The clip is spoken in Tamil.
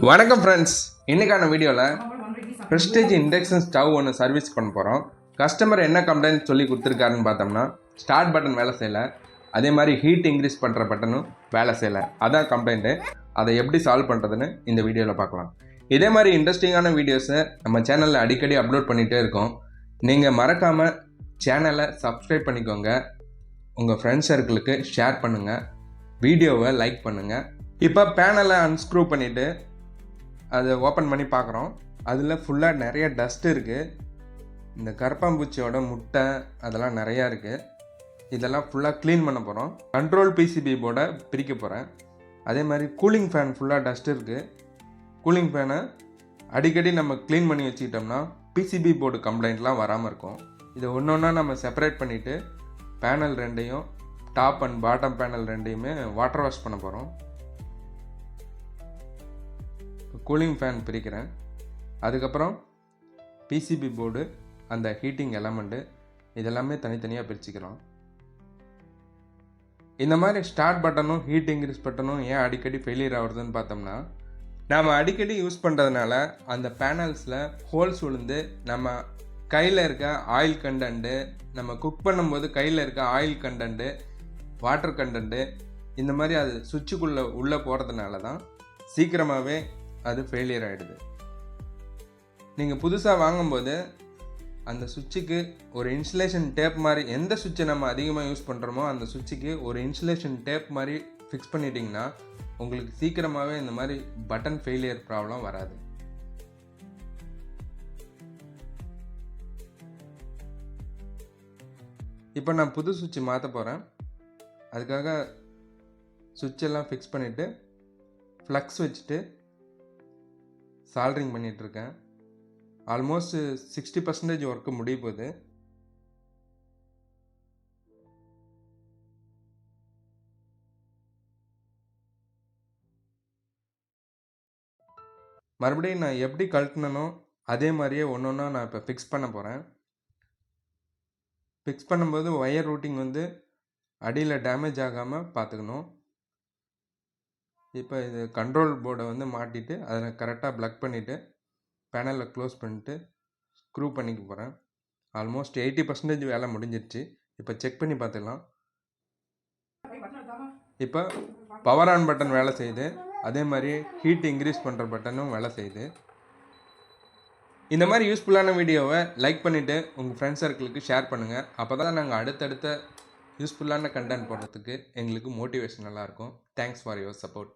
வணக்கம் ஃப்ரெண்ட்ஸ், இன்றைக்கான வீடியோவில் ப்ரெஸ்டீஜ் இண்டக்ஷன் ஸ்டவ் ஒன்று சர்வீஸ் பண்ண போகிறோம். கஸ்டமர் என்ன கம்ப்ளைண்ட் சொல்லி கொடுத்துருக்காருன்னு பார்த்தோம்னா, ஸ்டார்ட் பட்டன் வேலை செய்யலை, அதே மாதிரி ஹீட் இன்க்ரீஸ் பண்ணுற பட்டனும் வேலை செய்யலை. அதான் கம்ப்ளைண்ட்டு. அதை எப்படி சால்வ் பண்ணுறதுன்னு இந்த வீடியோவில் பார்க்கலாம். இதே மாதிரி இன்ட்ரெஸ்டிங்கான வீடியோஸை நம்ம சேனலில் அடிக்கடி அப்லோட் பண்ணிகிட்டே இருக்கோம். நீங்கள் மறக்காமல் சேனலை சப்ஸ்கிரைப் பண்ணிக்கோங்க, உங்கள் ஃப்ரெண்ட்ஸ் சர்க்கிளுக்கு ஷேர் பண்ணுங்கள், வீடியோவை லைக் பண்ணுங்கள். இப்போ பேனலை அன்ஸ்க்ரூ பண்ணிவிட்டு அதை ஓப்பன் பண்ணி பார்க்குறோம். அதில் ஃபுல்லாக நிறைய டஸ்ட் இருக்குது. இந்த கரப்பாம்பூச்சியோட முட்டை அதெல்லாம் நிறையா இருக்குது. இதெல்லாம் ஃபுல்லாக க்ளீன் பண்ண போகிறோம். கண்ட்ரோல் பிசிபி போர்டை பிரிக்க போகிறேன். அதே மாதிரி கூலிங் ஃபேன் ஃபுல்லாக டஸ்ட் இருக்குது. கூலிங் ஃபேனை அடிக்கடி நம்ம க்ளீன் பண்ணி வச்சுக்கிட்டோம்னா பிசிபி போர்டு கம்ப்ளைண்ட்லாம் வராமல் இருக்கும். இதை ஒன்று ஒன்றா நம்ம செப்பரேட் பண்ணிவிட்டு பேனல் ரெண்டையும், டாப் அண்ட் பாட்டம் பேனல் ரெண்டையுமே வாட்டர் வாஷ் பண்ண போகிறோம். கூலிங் ஃபேன் பிரிக்கிறேன். அதுக்கப்புறம் பிசிபி போர்டு, அந்த ஹீட்டிங் எலமெண்ட்டு இதெல்லாமே தனித்தனியாக பிரிச்சுக்கிறோம். இந்த மாதிரி ஸ்டார்ட் பட்டனும் ஹீட் இன்க்ரீஸ் பட்டனும் ஏன் அடிக்கடி ஃபெயிலியர் ஆகுறதுன்னு பார்த்தோம்னா, நாம் அடிக்கடி யூஸ் பண்ணுறதுனால அந்த பேனல்ஸில் ஹோல்ஸ் விழுந்து நம்ம கையில் இருக்க ஆயில் கண்டென்ட்டு, நம்ம குக் பண்ணும்போது கையில் இருக்க ஆயில் கண்டென்ட்டு, வாட்டர் கண்டென்ட்டு இந்த மாதிரி அது சுவிட்சுக்குள்ளே உள்ளே போகிறதுனால தான் சீக்கிரமாகவே அது ஃபெயிலியர் ஆகிடுது. நீங்கள் புதுசாக வாங்கும்போது அந்த சுவிட்சுக்கு ஒரு இன்சுலேஷன் டேப் மாதிரி, எந்த சுவிட்சை நம்ம அதிகமாக யூஸ் பண்ணுறோமோ அந்த சுவிட்சுக்கு ஒரு இன்சுலேஷன் டேப் மாதிரி ஃபிக்ஸ் பண்ணிட்டீங்கன்னா உங்களுக்கு சீக்கிரமாகவே இந்த மாதிரி பட்டன் ஃபெயிலியர் ப்ராப்ளம் வராது. இப்போ நான் புது சுவிட்ச் மாற்ற போகிறேன். அதுக்காக சுவிட்செல்லாம் ஃபிக்ஸ் பண்ணிவிட்டு ஃப்ளக்ஸ் வச்சுட்டு சால்ட்ரிங் பண்ணிகிட்ருக்கேன். ஆல்மோஸ்ட் 60% ஒர்க்கு முடிய போகுது. மறுபடியும் நான் எப்படி கழட்டினோ அதே மாதிரியே ஒன்று ஒன்றா நான் இப்போ ஃபிக்ஸ் பண்ண போகிறேன். ஃபிக்ஸ் பண்ணும்போது ஒயர் ரூட்டிங் வந்து அடியில் டேமேஜ் ஆகாமல் பார்த்துக்கணும். இப்போ இது கண்ட்ரோல் போர்டை வந்து மாட்டிட்டு அதில் கரெக்டாக ப்ளக் பண்ணிவிட்டு பேனலில் க்ளோஸ் பண்ணிட்டு ஸ்க்ரூ பண்ணிக்க போகிறேன். ஆல்மோஸ்ட் 80% வேலை முடிஞ்சிருச்சு. இப்போ செக் பண்ணி பார்த்துக்கலாம். இப்போ பவர் ஆன் பட்டன் வேலை செய்யுது, அதே மாதிரி ஹீட் இன்க்ரீஸ் பண்ணுற பட்டனும் வேலை செய்யுது. இந்த மாதிரி யூஸ்ஃபுல்லான வீடியோவை லைக் பண்ணிவிட்டு உங்கள் ஃப்ரெண்ட்ஸ் சர்க்கிளுக்கு ஷேர் பண்ணுங்கள். அப்போ தான் நாங்கள் அடுத்தடுத்த யூஸ்ஃபுல்லான கண்டென்ட் போடுறதுக்கு எங்களுக்கு மோட்டிவேஷன் நல்லாயிருக்கும். Thanks for your support.